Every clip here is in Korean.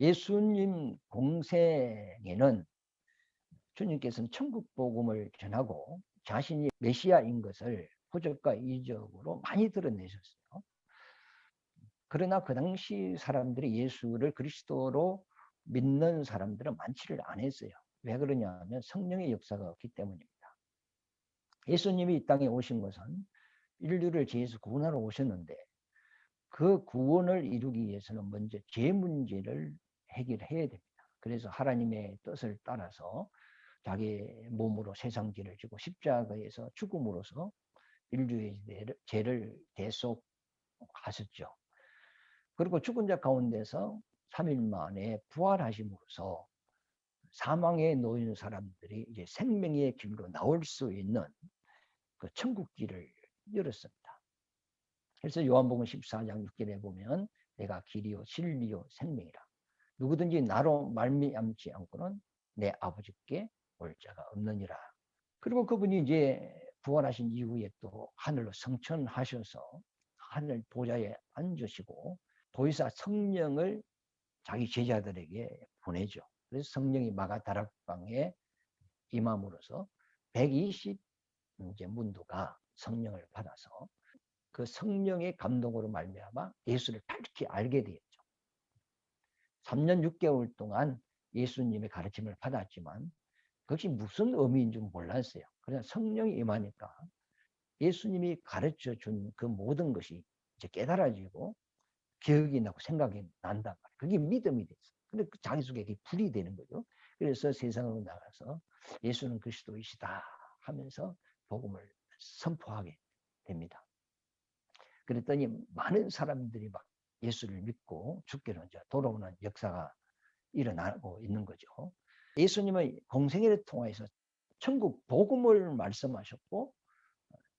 예수님 공생에는 주님께서는 천국 복음을 전하고 자신이 메시아인 것을 표적과 이적으로 많이 드러내셨어요. 그러나 그 당시 사람들이 예수를 그리스도로 믿는 사람들은 많지를 않았어요. 왜 그러냐면 성령의 역사가 없기 때문입니다. 예수님이 이 땅에 오신 것은 인류를 죄에서 구원하러 오셨는데 그 구원을 이루기 위해서는 먼저 죄 문제를 해결해야 됩니다. 그래서 하나님의 뜻을 따라서 자기 몸으로 세상 죄를 지고 십자가에서 죽음으로써 인류의 죄를 대속하셨죠. 그리고 죽은 자 가운데서 3일 만에 부활하심으로써 사망에 놓인 사람들이 이제 생명의 길로 나올 수 있는 그 천국 길을 열었습니다. 그래서 요한복음 14장 6절에 보면 내가 길이요 진리요 생명이라. 누구든지 나로 말미암지 않고는 내 아버지께 올 자가 없느니라. 그리고 그분이 이제 부활하신 이후에 또 하늘로 성천하셔서 하늘 보좌에 앉으시고 도의사 성령을 자기 제자들에게 보내죠. 그래서 성령이 마가다락방에 임함으로써 120 이제 문도가 성령을 받아서 그 성령의 감동으로 말미암아 예수를 밝히 알게 되었죠. 3년 6개월 동안 예수님의 가르침을 받았지만 그것이 무슨 의미인 줄 몰랐어요. 그래서 성령이 임하니까 예수님이 가르쳐 준 그 모든 것이 이제 깨달아지고 기억이 나고 생각이 난단 말이에요. 그게 믿음이 됐어요. 근데 그 자기 속에 불이 되는 거죠. 그래서 세상으로 나가서 예수는 그리스도이시다 하면서 복음을 선포하게 됩니다. 그랬더니 많은 사람들이 막 예수를 믿고 죽게로 이제 돌아오는 역사가 일어나고 있는 거죠. 예수님은 공생애를 통해서 천국 복음을 말씀하셨고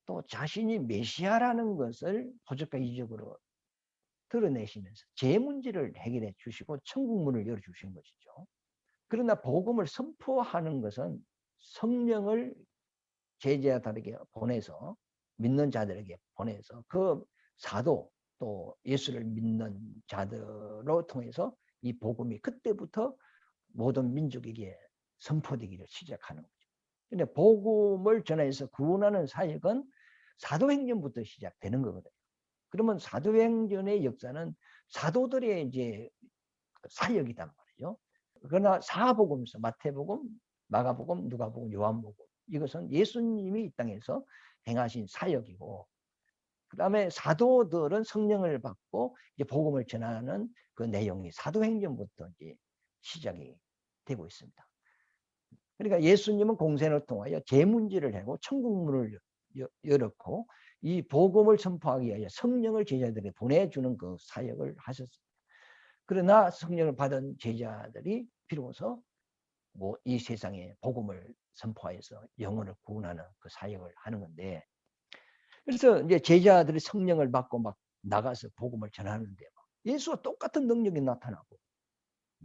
또 자신이 메시아라는 것을 표적과 이적으로 드러내시면서 제 문제를 해결해 주시고 천국 문을 열어주신 것이죠. 그러나 복음을 선포하는 것은 성령을 제자들에게 보내서 믿는 자들에게 보내서 그 사도 또 예수를 믿는 자들로 통해서 이 복음이 그때부터 모든 민족에게 선포되기를 시작하는 거죠. 근데 복음을 전해서 구원하는 사역은 사도행전부터 시작되는 거거든요. 그러면 사도행전의 역사는 사도들의 이제 사역이단 말이죠. 그러나 사복음서, 마태복음, 마가복음, 누가복음, 요한복음 이것은 예수님이 이 땅에서 행하신 사역이고, 그 다음에 사도들은 성령을 받고 이제 복음을 전하는 그 내용이 사도행전부터 이제 시작이 되고 있습니다. 그러니까 예수님은 공생을 통하여 제문제를 하고 천국문을 열었고 이 복음을 선포하기 위하여 성령을 제자들에게 보내주는 그 사역을 하셨습니다. 그러나 성령을 받은 제자들이 비로소 뭐 이 세상에 복음을 선포하여서 영혼을 구원하는 그 사역을 하는 건데, 그래서 이제 제자들이 성령을 받고 막 나가서 복음을 전하는데 예수와 똑같은 능력이 나타나고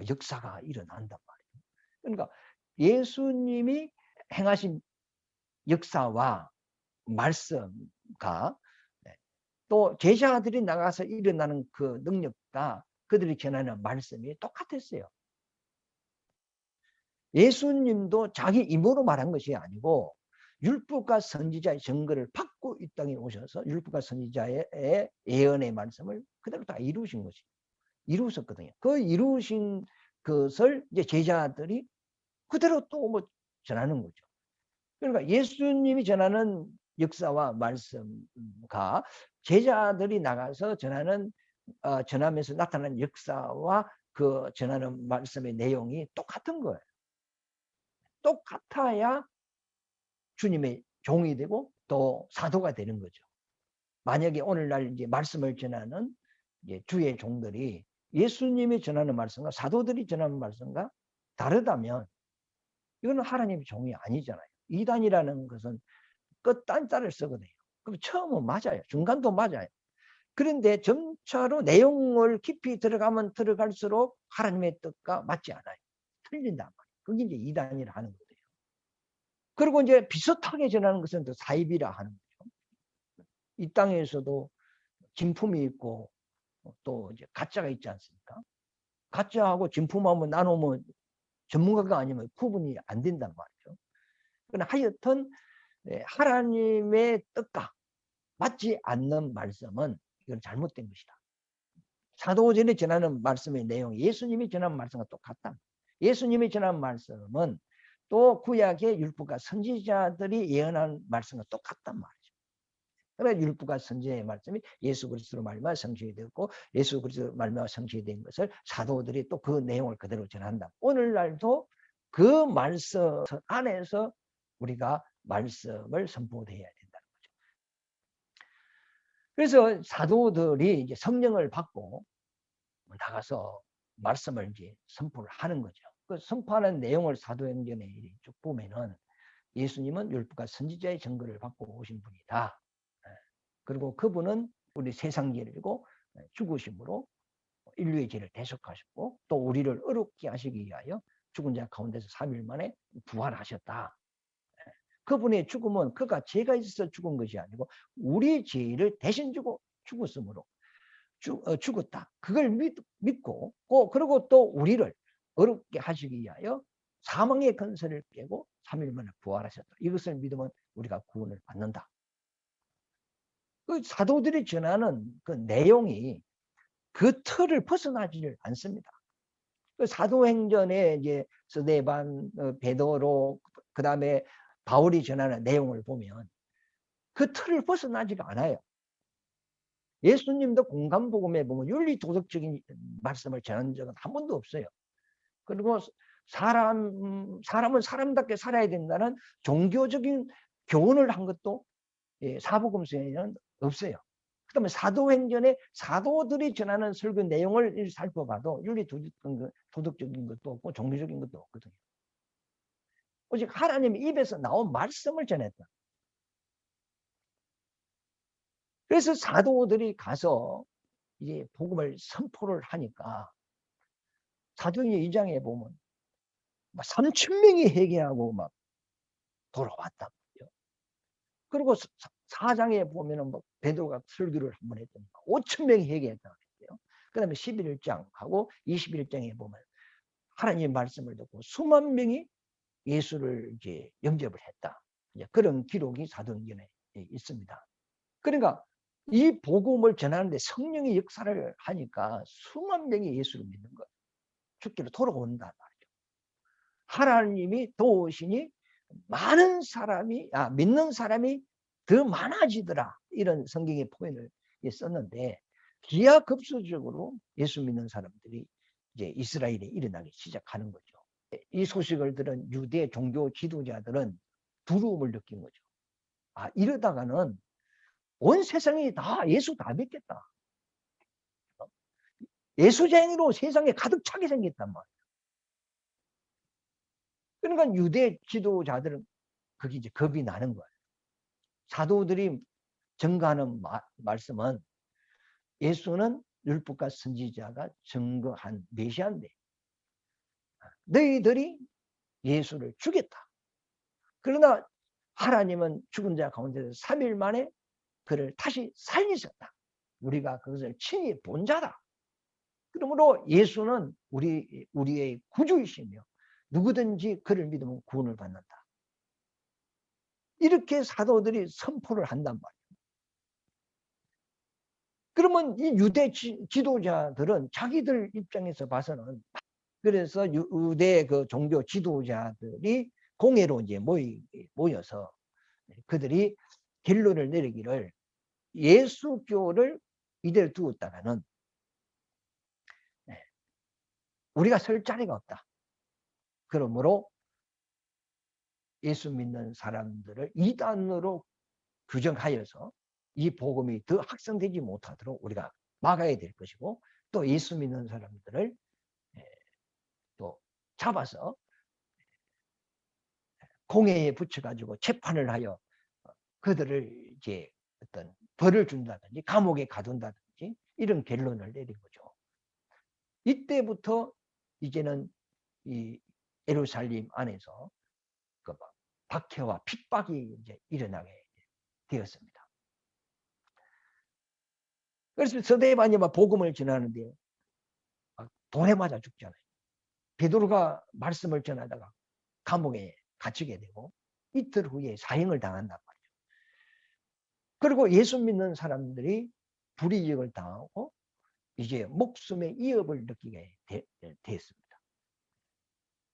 역사가 일어난단 말이에요. 그러니까 예수님이 행하신 역사와 말씀과 또 제자들이 나가서 일어나는 그 능력과 그들이 전하는 말씀이 똑같았어요. 예수님도 자기 입으로 말한 것이 아니고 율법과 선지자의 증거를 받고 이 땅에 오셔서 율법과 선지자의 예언의 말씀을 그대로 다 이루신 것이 이루셨거든요. 그 이루신 것을 이제 제자들이 그대로 또 뭐 전하는 거죠. 그러니까 예수님이 전하는 역사와 말씀과 제자들이 나가서 전하면서 나타나는 역사와 그 전하는 말씀의 내용이 똑같은 거예요. 똑같아야 주님의 종이 되고 또 사도가 되는 거죠. 만약에 오늘날 이제 말씀을 전하는 이제 주의 종들이 예수님이 전하는 말씀과 사도들이 전하는 말씀과 다르다면 이거는 하나님의 종이 아니잖아요. 이단이라는 것은 끝 딴자를 쓰거든요. 그럼 처음은 맞아요. 중간도 맞아요. 그런데 점차로 내용을 깊이 들어가면 들어갈수록 하나님의 뜻과 맞지 않아요. 틀린단 말이에요. 그게 이제 이단이라 하는 거예요. 그리고 이제 비슷하게 전하는 것은 또 사입이라 하는 거죠. 이 땅에서도 진품이 있고 또 이제 가짜가 있지 않습니까? 가짜하고 진품하고 나누면 전문가가 아니면 구분이 안 된단 말이죠. 그러나 하여튼 하나님의 뜻과 맞지 않는 말씀은 이건 잘못된 것이다. 사도전에 전하는 말씀의 내용이 예수님이 전한 말씀과 똑같다. 예수님이 전한 말씀은 또 구약의 율법과 선지자들이 예언한 말씀과 똑같단 말이죠. 그래서 율법과 선지자의 말씀이 예수 그리스도로 말미암아 성취가 되었고 예수 그리스도로 말미암아 성취가 된 것을 사도들이 또 그 내용을 그대로 전한다. 오늘날도 그 말씀 안에서 우리가 말씀을 선포해야 된다는 거죠. 그래서 사도들이 이제 성령을 받고 나가서 말씀을 이제 선포를 하는 거죠. 그 선포하는 내용을 사도행전에 쭉 보면은 예수님은 율법과 선지자의 증거를 받고 오신 분이다. 그리고 그분은 우리 세상 죄를 죽으심으로 인류의 죄를 대속하셨고 또 우리를 의롭게 하시기 위하여 죽은 자 가운데서 3일 만에 부활하셨다. 그분의 죽음은 그가 죄가 있어서 죽은 것이 아니고 우리 죄를 대신 주고 죽었으므로 죽었다. 그걸 믿고 그리고 또 우리를 어렵게 하시기 위하여 사망의 근세를 깨고 3일 만에 부활하셨다. 이것을 믿으면 우리가 구원을 받는다. 그 사도들이 전하는 그 내용이 그 틀을 벗어나지를 않습니다. 그 사도행전에 이제 스데반, 베드로, 그 다음에 바울이 전하는 내용을 보면 그 틀을 벗어나지가 않아요. 예수님도 공간복음에 보면 윤리도덕적인 말씀을 전한 적은 한 번도 없어요. 그리고 사람은 사람답게 살아야 된다는 종교적인 교훈을 한 것도 사복음서에는 없어요. 그 다음에 사도행전에 사도들이 전하는 설교 내용을 살펴봐도 윤리도덕적인 것도 없고 종교적인 것도 없거든요. 오직 하나님 입에서 나온 말씀을 전했다. 그래서 사도들이 가서 이제 복음을 선포를 하니까 사도행전 2장에 보면 3,000명이 회개하고 막 돌아왔단 말이에요. 그리고 4장에 보면은 뭐 베드로가 설교를 한번 했더니 5,000명이 회개했다고 했어요. 그 다음에 11장하고 21장에 보면 하나님의 말씀을 듣고 수만 명이 예수를 이제 영접을 했다. 이제 그런 기록이 사도행전에 있습니다. 그러니까 이 복음을 전하는데 성령의 역사를 하니까 수만 명이 예수를 믿는 거예요. 죽기로 돌아온단 말이죠. 하나님이 도우시니 많은 사람이 믿는 사람이 더 많아지더라. 이런 성경의 표현을 썼는데 기하급수적으로 예수 믿는 사람들이 이제 이스라엘에 일어나기 시작하는 거죠. 이 소식을 들은 유대 종교 지도자들은 두려움을 느낀 거죠. 이러다가는 온 세상이 다 예수 다 믿겠다. 예수쟁이로 세상에 가득 차게 생겼단 말이에요. 그러니까 유대 지도자들은 그게 이제 겁이 나는 거예요. 사도들이 증거하는 말씀은 예수는 율법과 선지자가 증거한 메시아인데 너희들이 예수를 죽였다. 그러나 하나님은 죽은 자 가운데서 3일 만에 그를 다시 살리셨다. 우리가 그것을 친히 본 자다. 그러므로 예수는 우리의 구주이시며 누구든지 그를 믿으면 구원을 받는다. 이렇게 사도들이 선포를 한단 말이에요. 그러면 이 유대 지도자들은 자기들 입장에서 봐서는 그래서 유대 그 종교 지도자들이 공회로 이제 모여서 그들이 결론을 내리기를 예수교를 이대로 두었다가는 우리가 설 자리가 없다. 그러므로 예수 믿는 사람들을 이단으로 규정하여서 이 복음이 더 확산되지 못하도록 우리가 막아야 될 것이고 또 예수 믿는 사람들을 또 잡아서 공회에 붙여가지고 재판을 하여 그들을 이제 어떤 벌을 준다든지 감옥에 가둔다든지 이런 결론을 내린 거죠. 이때부터 이제는 이 예루살렘 안에서 그 박해와 핍박이 이제 일어나게 되었습니다. 그래서 서대반이 막 복음을 전하는데 돌에 맞아 죽잖아요. 베드로가 말씀을 전하다가 감옥에 갇히게 되고 이틀 후에 사형을 당한단 말이에요. 그리고 예수 믿는 사람들이 불이익을 당하고 이제 목숨의 위협을 느끼게 됐습니다.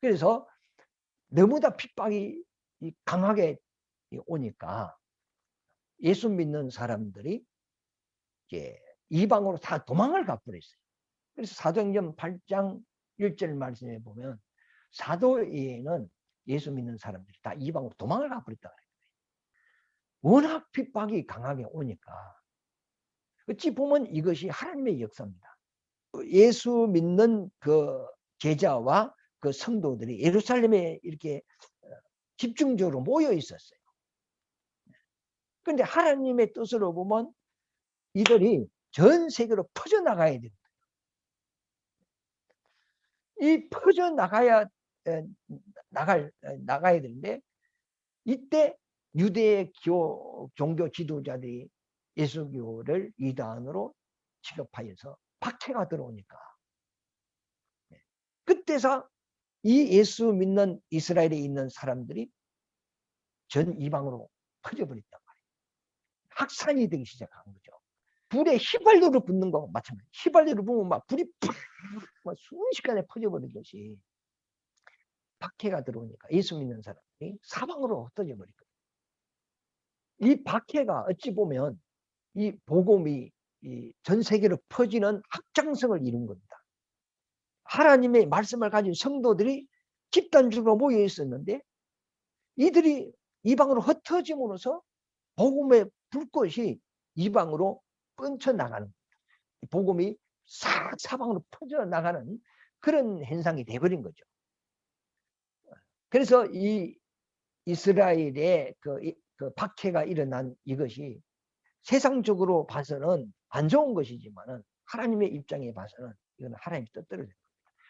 그래서 너무나 핍박이 강하게 오니까 예수 믿는 사람들이 이제 이방으로 다 도망을 가버렸어요. 그래서 사도행전 8장 1절 말씀에 보면 사도 외에는 예수 믿는 사람들이 다 이방으로 도망을 가버렸다 그래요. 워낙 핍박이 강하게 오니까 어찌 보면 이것이 하나님의 역사입니다. 예수 믿는 그 제자와 그 성도들이 예루살렘에 이렇게 집중적으로 모여 있었어요. 그런데 하나님의 뜻으로 보면 이들이 전 세계로 퍼져나가야 됩니다. 이 퍼져나가야 나가야 되는데 이때 유대 종교 지도자들이 예수교를 이단으로 취급하여서 박해가 들어오니까 그때서 이 예수 믿는 이스라엘에 있는 사람들이 전 이방으로 퍼져버렸단 말이에요. 확산이 되기 시작한 거죠. 불에 휘발유를 붓는 거와 마찬가지. 휘발유를 부으면 막 불이 막 순식간에 퍼져버리듯이 박해가 들어오니까 예수 믿는 사람들이 사방으로 흩어져 버리거든요. 이 박해가 어찌 보면 이 복음이 전 세계로 퍼지는 확장성을 이룬 겁니다. 하나님의 말씀을 가진 성도들이 집단적으로 모여 있었는데 이들이 이방으로 흩어짐으로써 복음의 불꽃이 이방으로 뻗쳐나가는 겁니다. 복음이 싹 사방으로 퍼져나가는 그런 현상이 돼버린 거죠. 그래서 이 이스라엘의 그 박해가 일어난 이것이 세상적으로 봐서는 안 좋은 것이지만은 하나님의 입장에 봐서는 이건 하나님의 뜻대로 됩니다.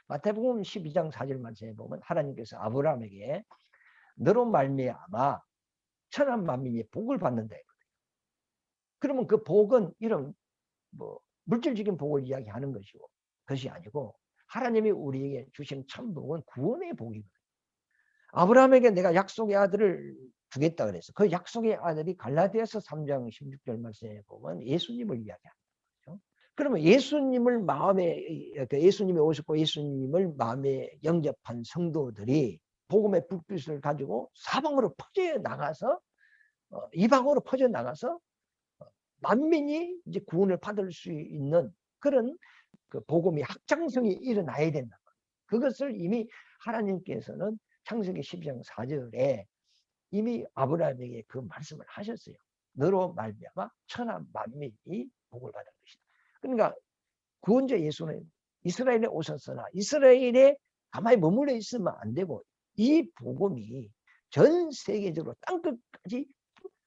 마태복음 12장 4절 말씀에 보면 하나님께서 아브라함에게 너로 말미암아 천한 만민이 복을 받는다 했거든요. 그러면 그 복은 이런 뭐 물질적인 복을 이야기하는 것이고 그것이 아니고 하나님이 우리에게 주신 참 복은 구원의 복이거든요. 아브라함에게 내가 약속의 아들을 주겠다 그랬어. 그 약속의 아들이 갈라디아서 3장 16절 말씀에 보면 예수님을 이야기합니다. 그렇죠? 그러면 예수님을 마음에 예수님이 오셨고 예수님을 마음에 영접한 성도들이 복음의 불빛을 가지고 사방으로 퍼져 나가서 이방으로 퍼져 나가서 만민이 이제 구원을 받을 수 있는 그런 그 복음이 확장성이 일어나야 된다. 그것을 이미 하나님께서는 창세기 12장 4절에 이미 아브라함에게 그 말씀을 하셨어요. 너로 말미암아 천하 만민이 복을 받을 것이다. 그러니까 구원자 예수는 이스라엘에 오셨으나 이스라엘에 가만히 머물러 있으면 안 되고 이 복음이 전 세계적으로 땅끝까지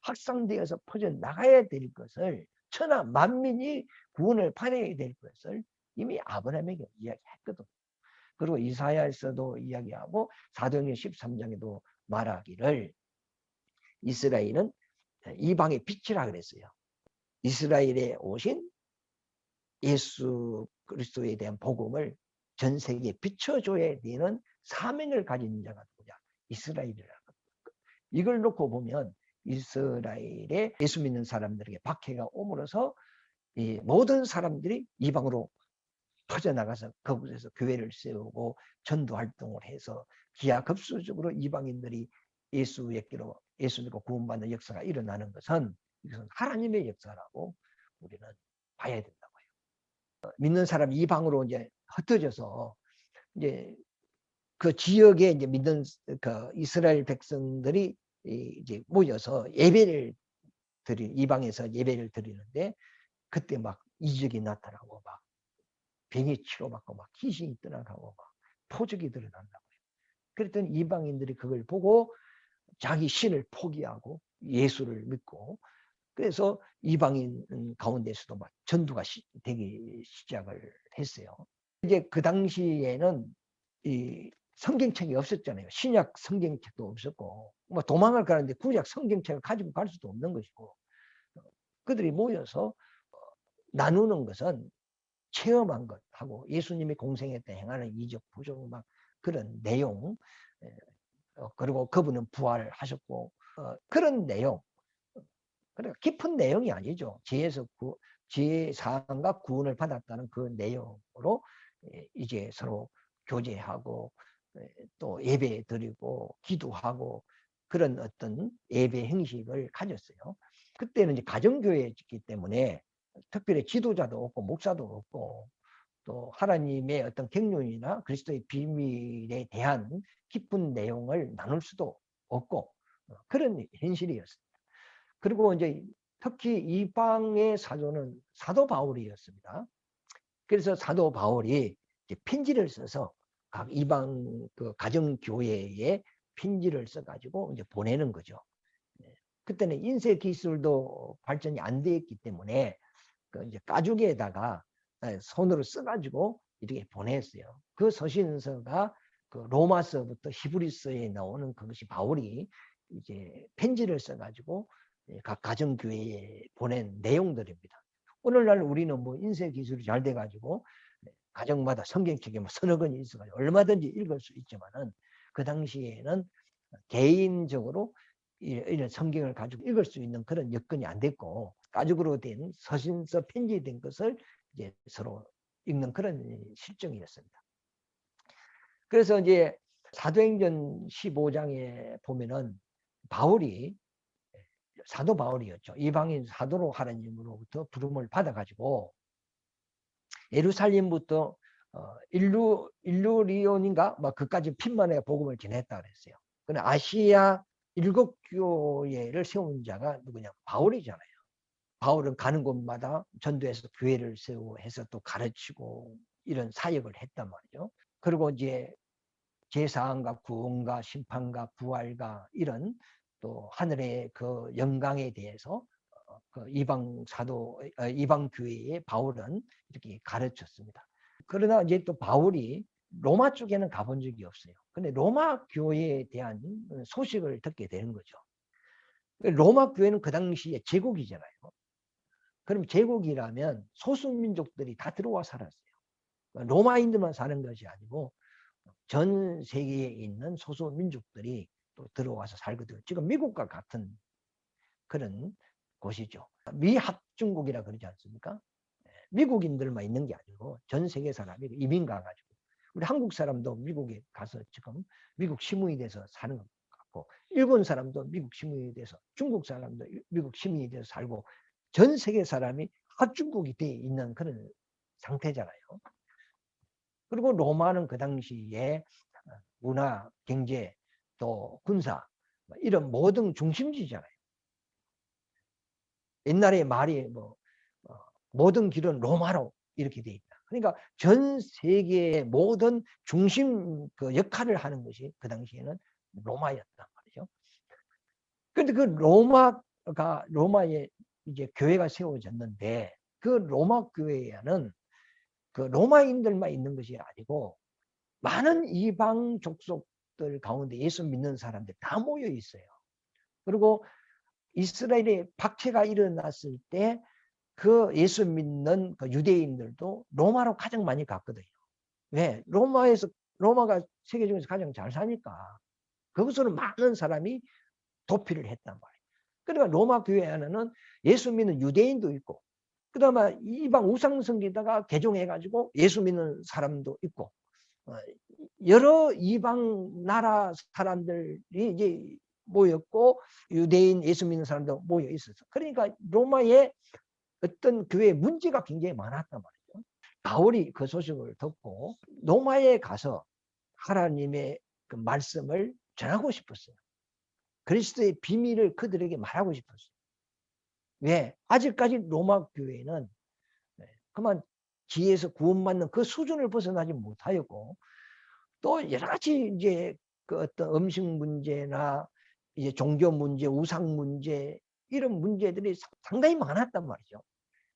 확산되어서 퍼져나가야 될 것을 천하 만민이 구원을 받아야 될 것을 이미 아브라함에게 이야기했거든요. 그리고 이사야에서도 이야기하고 사도행전 13장에도 말하기를 이스라엘은 이방의 빛이라 그랬어요. 이스라엘에 오신 예수 그리스도에 대한 복음을 전 세계에 비춰줘야 되는 사명을 가진 자가 누구냐? 이스라엘이라는 겁니다. 이걸 놓고 보면 이스라엘에 예수 믿는 사람들에게 박해가 오므로써 이 모든 사람들이 이방으로 퍼져나가서 그곳에서 교회를 세우고 전도 활동을 해서 기하급수적으로 이방인들이 예수에게로 예수 믿고 구원받는 역사가 일어나는 것은 이것은 하나님의 역사라고 우리는 봐야 된다고 해요. 믿는 사람 이방으로 이제 흩어져서 이제 그 지역에 이제 믿는 그 이스라엘 백성들이 이제 모여서 예배를 이방에서 예배를 드리는데 그때 막 이적이 나타나고 막 병이 치료받고 막 귀신이 떠나가고 막 표적이 드러난다고 해요. 그랬더니 이방인들이 그걸 보고 자기 신을 포기하고 예수를 믿고 그래서 이방인 가운데서도 막 전도가 되기 시작을 했어요. 이제 그 당시에는 이 성경책이 없었잖아요. 신약 성경책도 없었고 뭐 도망을 가는데 구약 성경책을 가지고 갈 수도 없는 것이고 그들이 모여서 나누는 것은 체험한 것하고 예수님이 공생에 때 행하는 이적, 부적 막 그런 내용, 그리고 그분은 부활하셨고 그런 내용, 그러니까 깊은 내용이 아니죠. 지혜 사항과 구원을 받았다는 그 내용으로 이제 서로 교제하고 또 예배 드리고 기도하고 그런 어떤 예배 형식을 가졌어요. 그때는 이제 가정교회였기 때문에 특별히 지도자도 없고 목사도 없고 또 하나님의 어떤 경륜이나 그리스도의 비밀에 대한 깊은 내용을 나눌 수도 없고 그런 현실이었습니다. 그리고 이제 특히 이방의 사도는 사도 바울이었습니다. 그래서 사도 바울이 편지를 써서 각 이방 그 가정교회에 편지를 써가지고 이제 보내는 거죠. 그때는 인쇄 기술도 발전이 안 되었기 때문에 그 이제 가죽에다가 손으로 써가지고 이렇게 보냈어요. 그 서신서가 그 로마서부터 히브리서에 나오는 그것이 바울이 이제 편지를 써가지고 각 가정교회에 보낸 내용들입니다. 오늘날 우리는 뭐 인쇄 기술이 잘 돼가지고 가정마다 성경책에 뭐 서너 권이 있어가지고 얼마든지 읽을 수 있지만은 그 당시에는 개인적으로 이런 성경을 가지고 읽을 수 있는 그런 여건이 안 됐고 가죽으로 된 서신서 편지된 것을 이제 서로 읽는 그런 실정이었습니다. 그래서 이제 사도행전 15장에 보면은 바울이 사도 바울이었죠. 이방인 사도로 하나님으로부터 부름을 받아가지고 예루살렘부터 일루리온인가 막 그까지 핀만에 복음을 전했다 그랬어요. 근데 아시아 7교회를 세운 자가 누구냐? 바울이잖아요. 바울은 가는 곳마다 전도해서 교회를 세우고 해서 또 가르치고 이런 사역을 했단 말이죠. 그리고 이제 제사함과 구원과 심판과 부활과 이런 또 하늘의 그 영광에 대해서 그 이방 교회의 바울은 이렇게 가르쳤습니다. 그러나 이제 또 바울이 로마 쪽에는 가본 적이 없어요. 근데 로마 교회에 대한 소식을 듣게 되는 거죠. 로마 교회는 그 당시에 제국이잖아요. 그럼 제국이라면 소수민족들이 다 들어와 살았어요. 로마인들만 사는 것이 아니고 전 세계에 있는 소수민족들이 또 들어와서 살거든요. 지금 미국과 같은 그런 곳이죠. 미합중국이라 그러지 않습니까? 미국인들만 있는 게 아니고 전 세계 사람이 이민 가가지고 우리 한국 사람도 미국에 가서 지금 미국 시민이 돼서 사는 것 같고 일본 사람도 미국 시민이 돼서 중국 사람도 미국 시민이 돼서 살고 전 세계 사람이 합중국이 돼 있는 그런 상태잖아요. 그리고 로마는 그 당시에 문화, 경제, 또 군사 이런 모든 중심지잖아요. 옛날에 말이 뭐 모든 길은 로마로 이렇게 돼 있다. 그러니까 전 세계의 모든 중심 그 역할을 하는 것이 그 당시에는 로마였단 말이죠. 그런데 그 로마에 이제 교회가 세워졌는데 그 로마 교회에는 그 로마인들만 있는 것이 아니고 많은 이방 족속들 가운데 예수 믿는 사람들 다 모여 있어요. 그리고 이스라엘에 박해가 일어났을 때 그 예수 믿는 그 유대인들도 로마로 가장 많이 갔거든요. 왜? 로마가 세계 중에서 가장 잘 사니까 거기서는 많은 사람이 도피를 했단 말이에요. 그러니까 로마 교회 안에는 예수 믿는 유대인도 있고 그다음에 이방 우상 성기다가 개종해가지고 예수 믿는 사람도 있고 여러 이방 나라 사람들이 이제 모였고 유대인 예수 믿는 사람도 모여 있었어. 그러니까 로마에 어떤 교회에 문제가 굉장히 많았단 말이죠. 바울이 그 소식을 듣고 로마에 가서 하나님의 그 말씀을 전하고 싶었어요. 그리스도의 비밀을 그들에게 말하고 싶었어요. 왜? 아직까지 로마 교회는 그만 지혜에서 구원받는 그 수준을 벗어나지 못하였고 또 여러 가지 이제 그 어떤 음식 문제나 이제 종교 문제, 우상 문제 이런 문제들이 상당히 많았단 말이죠.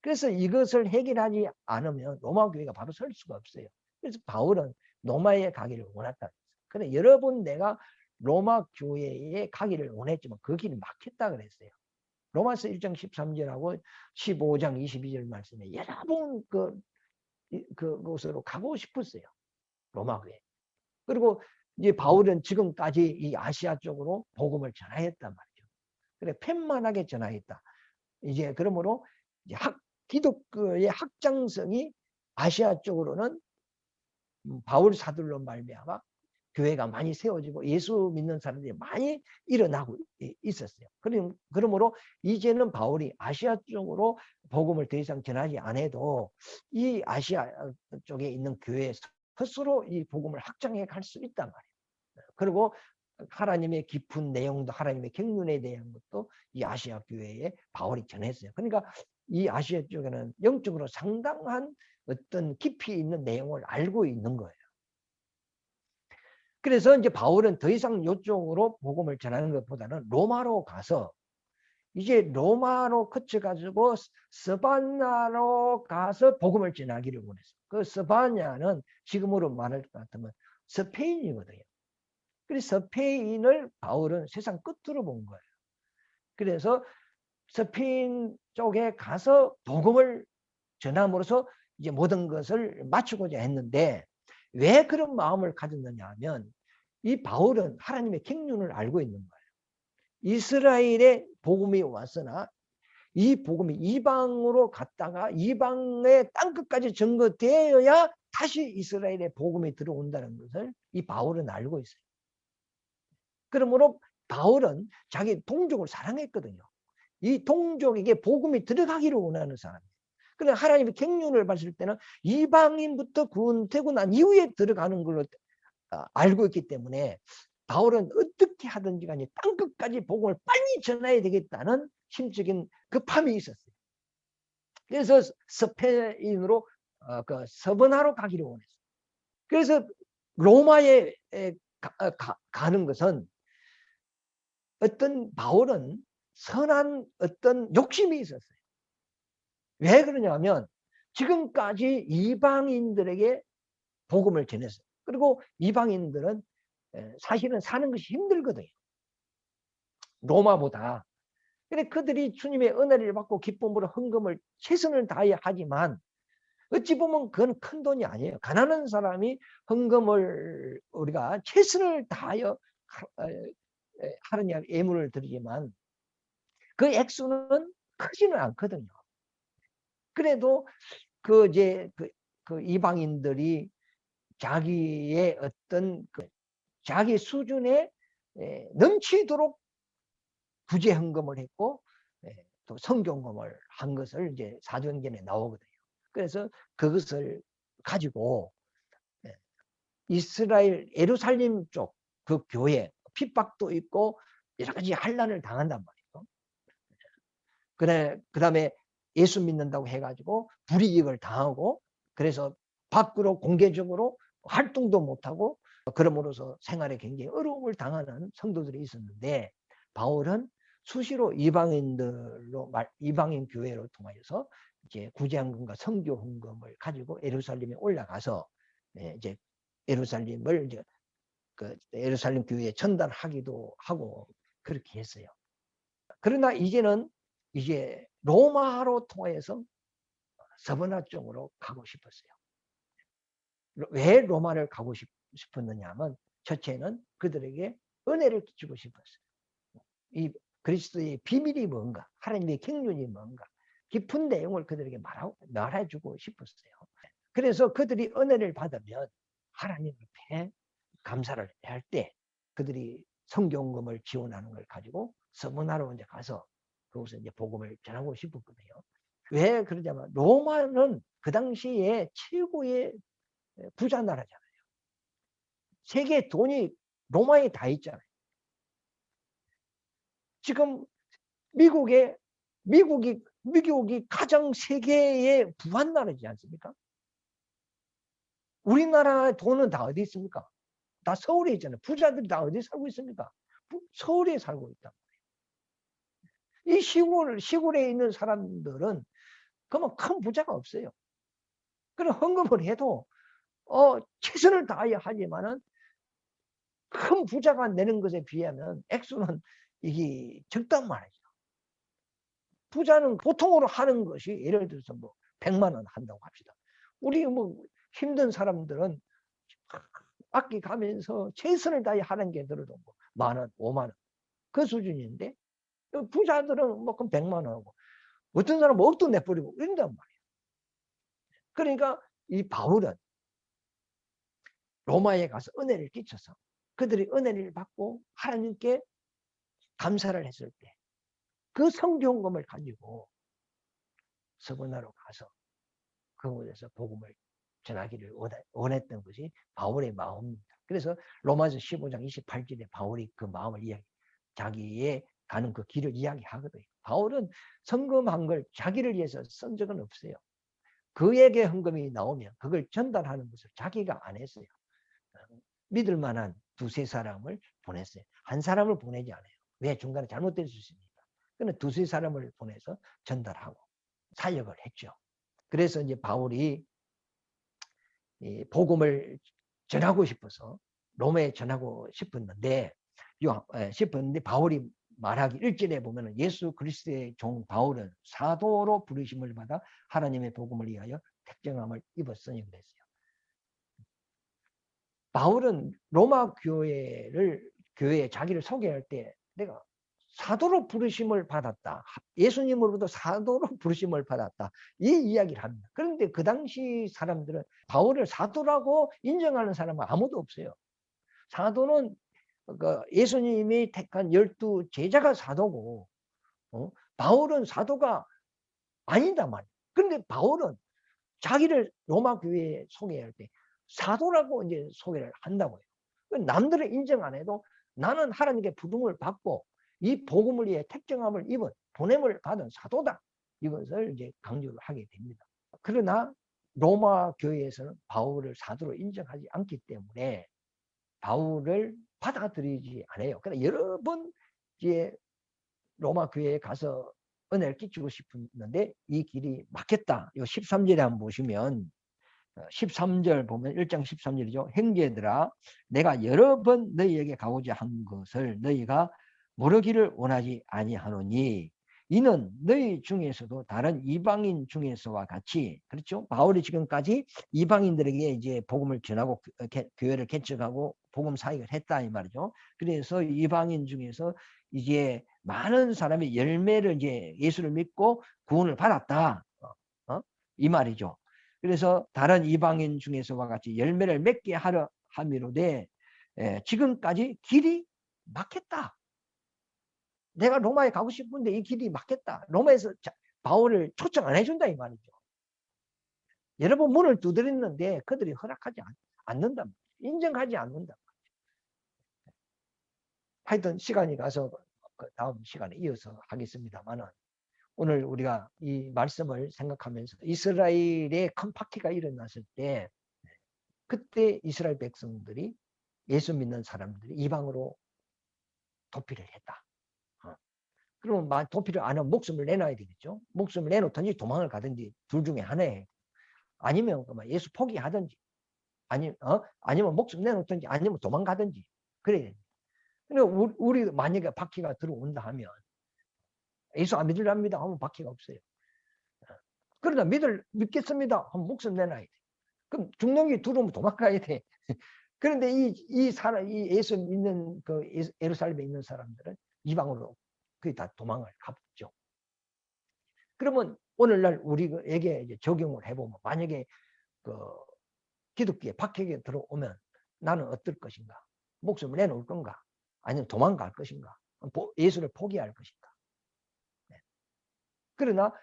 그래서 이것을 해결하지 않으면 로마 교회가 바로 설 수가 없어요. 그래서 바울은 로마에 가기를 원했다. 그래 여러 번 내가 로마 교회에 가기를 원했지만 그 길이 막혔다 그랬어요. 로마서 1장 13절하고 15장 22절 말씀에 여러 번 그 그곳으로 가고 싶었어요. 로마 교회. 그리고 이제 바울은 지금까지 이 아시아 쪽으로 복음을 전하였단 말이죠. 그래, 펜만하게 전하였다. 이제 그러므로 이제 기독교의 확장성이 아시아 쪽으로는 바울 사도로 말미암아 교회가 많이 세워지고 예수 믿는 사람들이 많이 일어나고 있었어요. 그러므로 이제는 바울이 아시아 쪽으로 복음을 더 이상 전하지 않아도 이 아시아 쪽에 있는 교회에 스스로 이 복음을 확장해 갈 수 있단 말이에요. 그리고 하나님의 깊은 내용도, 하나님의 경륜에 대한 것도 이 아시아 교회에 바울이 전했어요. 그러니까 이 아시아 쪽에는 영적으로 상당한 어떤 깊이 있는 내용을 알고 있는 거예요. 그래서 이제 바울은 더 이상 이쪽으로 복음을 전하는 것보다는 로마로 가서 이제 로마로 거쳐가지고 스바냐로 가서 복음을 전하기를 원했어요. 그 스바냐는 지금으로 말할 것 같으면 스페인이거든요. 그래서 스페인을 바울은 세상 끝으로 본 거예요. 그래서 스페인 쪽에 가서 복음을 전함으로써 이제 모든 것을 마치고자 했는데 왜 그런 마음을 가졌느냐 하면 이 바울은 하나님의 경륜을 알고 있는 거예요. 이스라엘의 복음이 왔으나 이 복음이 이방으로 갔다가 이방의 땅끝까지 전거되어야 다시 이스라엘의 복음이 들어온다는 것을 이 바울은 알고 있어요. 그러므로 바울은 자기 동족을 사랑했거든요. 이 동족에게 복음이 들어가기를 원하는 사람이에요. 그런데 하나님의 경륜을 봤을 때는 이방인부터 구원되고 난 이후에 들어가는 걸로 알고 있기 때문에 바울은 어떻게 하든지 간에 땅끝까지 복음을 빨리 전해야 되겠다는 심적인 급함이 있었어요. 그래서 스페인으로 서번하로 가기를 원했어요. 그래서 로마에 가는 것은 어떤 바울은 선한 어떤 욕심이 있었어요. 왜 그러냐면 지금까지 이방인들에게 복음을 전했어요. 그리고 이방인들은 사실은 사는 것이 힘들거든요. 로마보다. 근데 그들이 주님의 은혜를 받고 기쁨으로 헌금을 최선을 다해 하지만 어찌 보면 그건 큰 돈이 아니에요. 가난한 사람이 헌금을 우리가 최선을 다하여 하느냐 예물을 드리지만 그 액수는 크지는 않거든요. 그래도 그 이방인들이 자기의 어떤 자기 수준에 넘치도록 구제 헌금을 했고 또 성경금을 한 것을 이제 사도행전에 나오거든요. 그래서 그것을 가지고 이스라엘 예루살렘 쪽 그 교회 핍박도 있고 여러 가지 환난을 당한단 말이에요. 그다음에 예수 믿는다고 해가지고 불이익을 당하고 그래서 밖으로 공개적으로 활동도 못하고 그럼으로써 생활에 굉장히 어려움을 당하는 성도들이 있었는데 바울은 수시로 이방인 교회로 통하여서 이제 구제헌금과 선교 헌금을 가지고 예루살렘에 올라가서 이제 예루살렘을 이제 예루살렘 교회에 전달하기도 하고 그렇게 했어요. 그러나 이제는 이제 로마로 통하여서 서버나 쪽으로 가고 싶었어요. 왜 로마를 가고 싶었느냐 하면 첫째는 그들에게 은혜를 주고 싶었어요. 이 그리스도의 비밀이 뭔가, 하나님의 경륜이 뭔가 깊은 내용을 그들에게 말해주고 싶었어요. 그래서 그들이 은혜를 받으면 하나님 앞에 감사를 할 때 그들이 성경금을 지원하는 걸 가지고 서문화로 이제 가서 그곳에 이제 복음을 전하고 싶었거든요. 왜 그러냐면 로마는 그 당시에 최고의 부자 나라잖아요. 세계 돈이 로마에 다 있잖아요. 지금 미국이 가장 세계의 부한 나라지 않습니까? 우리나라 돈은 다 어디 있습니까? 다 서울에 있잖아요. 부자들이 다 어디 살고 있습니까? 서울에 살고 있다. 이 시골에 있는 사람들은 그러면 큰 부자가 없어요. 그럼 헌금을 해도 최선을 다해야 하지만은 큰 부자가 내는 것에 비하면 액수는 이게 적단 말이죠. 부자는 보통으로 하는 것이 예를 들어서 뭐 100만 원 한다고 합시다. 우리 뭐 힘든 사람들은 악기 가면서 최선을 다해 하는 게 들어도 뭐 10,000원, 50,000원 그 수준인데 부자들은 뭐 그럼 100만 원하고 어떤 사람은 억도 내버리고 이런단 말이에요. 그러니까 이 바울은 로마에 가서 은혜를 끼쳐서 그들이 은혜를 받고 하나님께 감사를 했을 때 그 성경금을 가지고 서구나로 가서 그곳에서 복음을 전하기를 원했던 것이 바울의 마음입니다. 그래서 로마서 15장 28절에 바울이 그 마음을 자기의 가는 그 길을 이야기하거든요. 바울은 성금한 걸 자기를 위해서 쓴 적은 없어요. 그에게 헌금이 나오면 그걸 전달하는 것을 자기가 안 했어요. 믿을 만한 두세 사람을 보냈어요. 한 사람을 보내지 않아요. 왜? 중간에 잘못될 수 있으니까. 그는 두세 사람을 보내서 전달하고 사역을 했죠. 그래서 이제 바울이 복음을 전하고 싶어서 로마에 전하고 싶었는데 바울이 말하기 1절에 보면 예수 그리스도의 종 바울은 사도로 부르심을 받아 하나님의 복음을 위하여 택정함을 입었으니 그랬어요. 바울은 로마 교회에 자기를 소개할 때 내가 사도로 부르심을 받았다. 예수님으로부터 사도로 부르심을 받았다. 이 이야기를 합니다. 그런데 그 당시 사람들은 바울을 사도라고 인정하는 사람은 아무도 없어요. 사도는 예수님이 택한 12 제자가 사도고 바울은 사도가 아니다 말이에요. 그런데 바울은 자기를 로마 교회에 소개할 때 사도라고 이제 소개를 한다고요. 남들은 인정 안 해도 나는 하나님께 부름을 받고 이 복음을 위해 택정함을 입은 보냄을 받은 사도다. 이것을 이제 강조를 하게 됩니다. 그러나 로마 교회에서는 바울을 사도로 인정하지 않기 때문에 바울을 받아들이지 않아요. 그러나 여러 번 이제 로마 교회에 가서 은혜를 끼치고 싶었는데 이 길이 막혔다. 이 13절에 한번 보시면 13절 보면 1장 13절이죠. 형제들아 내가 여러 번 너희에게 가고자 한 것을 너희가 모르기를 원하지 아니하노니 이는 너희 중에서도 다른 이방인 중에서와 같이 그렇죠. 바울이 지금까지 이방인들에게 이제 복음을 전하고 교회를 개척하고 복음 사역을 했다 이 말이죠. 그래서 이방인 중에서 이제 많은 사람이 열매를 이제 예수를 믿고 구원을 받았다. 이 말이죠. 그래서 다른 이방인 중에서와 같이 열매를 맺게 하려 함이로되 지금까지 길이 막혔다. 내가 로마에 가고 싶은데 이 길이 막혔다. 로마에서 바울을 초청 안 해준다 이 말이죠. 여러 번 문을 두드렸는데 그들이 허락하지 않는다. 인정하지 않는다. 하여튼 시간이 가서 그 다음 시간에 이어서 하겠습니다만은 오늘 우리가 이 말씀을 생각하면서 이스라엘에 큰 파티가 일어났을 때 그때 이스라엘 백성들이 예수 믿는 사람들이 이방으로 도피를 했다. 그러면 도피를 안 하면 목숨을 내놔야 되겠죠. 목숨을 내놓든지 도망을 가든지 둘 중에 하나에 아니면 예수 포기하든지 아니면 목숨 내놓든지 아니면 도망가든지 그래야 됩니다. 그러니까 우리 만약에 바퀴가 들어온다 하면 예수 안 믿으랍니다 하면 바퀴가 없어요. 그러다 믿겠습니다 하면 목숨 내놔야 돼. 그럼 죽는 게 들어오면 도망가야 돼. 그런데 이 예수 믿는 그 예루살렘에 있는 사람들은 이방으로 거의 다 도망을 갔죠. 그러면 오늘날 우리에게 이제 적용을 해보면 만약에 그 기독교에 박해에 들어오면 나는 어떨 것인가? 목숨을 내놓을 건가? 아니면 도망갈 것인가? 예수를 포기할 것인가? 네. 그러나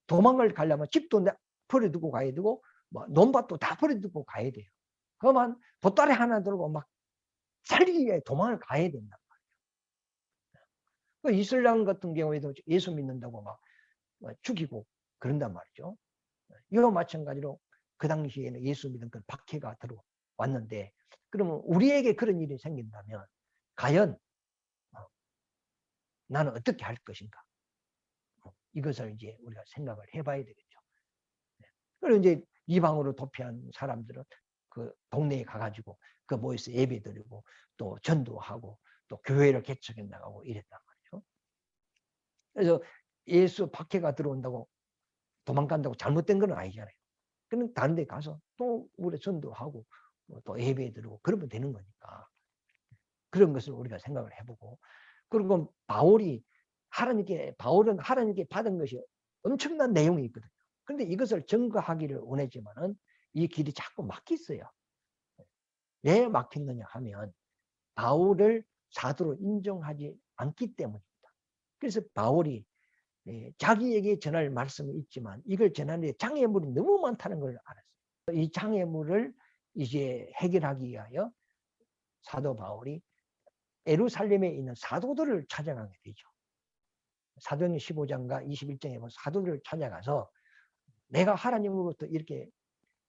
도망을 가려면 집도 버려두고 가야 되고 논밭도 다 버려두고 가야 돼요. 그러면 보따리 하나 들고 막 살리기 위해 도망을 가야 된단 말이에요. 이슬람 같은 경우에도 예수 믿는다고 막 죽이고 그런단 말이죠. 이와 마찬가지로 그 당시에는 예수 믿는 그 박해가 들어왔는데 그러면 우리에게 그런 일이 생긴다면 과연 나는 어떻게 할 것인가? 이것을 이제 우리가 생각을 해봐야 되겠죠. 그리고 이제 이방으로 도피한 사람들은 그 동네에 가가지고 그 모여서 예배드리고 또 전도하고 또 교회를 개척해 나가고 이랬단 말이죠. 그래서 예수 박해가 들어온다고 도망간다고 잘못된 건 아니잖아요. 그럼 다른 데 가서 또 우리 전도하고 또 예배 드리고 그러면 되는 거니까. 그런 것을 우리가 생각을 해보고, 그리고 바울은 하나님께 받은 것이 엄청난 내용이 있거든요. 그런데 이것을 증거하기를 원했지만은 이 길이 자꾸 막혔어요. 왜 막혔느냐 하면 바울을 사도로 인정하지 않기 때문입니다. 그래서 바울이 자기에게 전할 말씀이 있지만 이걸 전하는데 장애물이 너무 많다는 걸 알았어요. 이 장애물을 이제 해결하기 위하여 사도 바울이 예루살렘에 있는 사도들을 찾아가게 되죠. 사도행전 15장과 21장에 보면 사도들을 찾아가서 내가 하나님으로부터 이렇게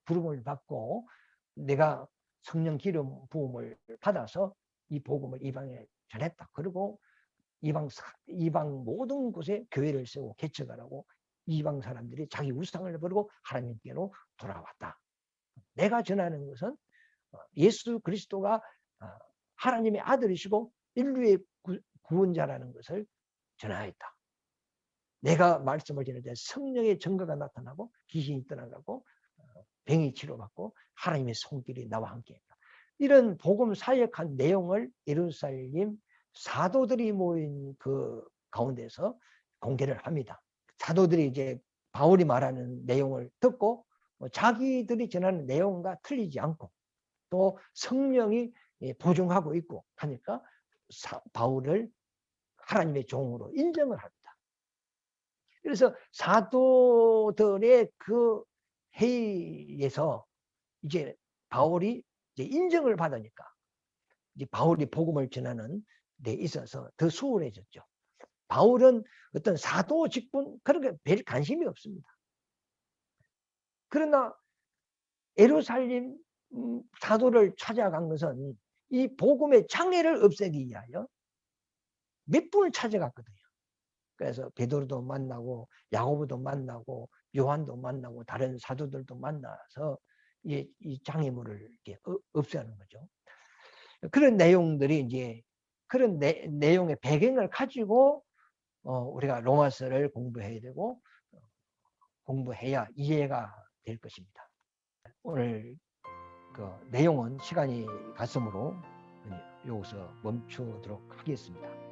부름을 받고 내가 성령 기름 부음을 받아서 이 복음을 이방에 전했다. 그리고 이방 모든 곳에 교회를 세우고 개척하라고 이방 사람들이 자기 우상을 버리고 하나님께로 돌아왔다. 내가 전하는 것은 예수 그리스도가 하나님의 아들이시고 인류의 구원자라는 것을 전하였다. 내가 말씀을 전할 때 성령의 증거가 나타나고 귀신이 떠나가고 병이 치료받고 하나님의 손길이 나와 함께했다. 이런 복음 사역한 내용을 예루살렘 사도들이 모인 그 가운데서 공개를 합니다. 사도들이 이제 바울이 말하는 내용을 듣고 자기들이 전하는 내용과 틀리지 않고 또 성령이 보증하고 있고 하니까 바울을 하나님의 종으로 인정을 합니다. 그래서 사도들의 그 회의에서 이제 바울이 이제 인정을 받으니까 이제 바울이 복음을 전하는 데 있어서 더 수월해졌죠. 바울은 어떤 사도 직분 그런 게 별 관심이 없습니다. 그러나 예루살렘 사도를 찾아간 것은 이 복음의 장애를 없애기 위하여 몇 분을 찾아갔거든요. 그래서 베드로도 만나고 야고보도 만나고 요한도 만나고 다른 사도들도 만나서 이 장애물을 이렇게 없애는 거죠. 그런 내용들이 이제 그런 내용의 배경을 가지고 우리가 로마서를 공부해야 되고 공부해야 이해가 될 것입니다. 오늘 그 내용은 시간이 갔으므로 여기서 멈추도록 하겠습니다.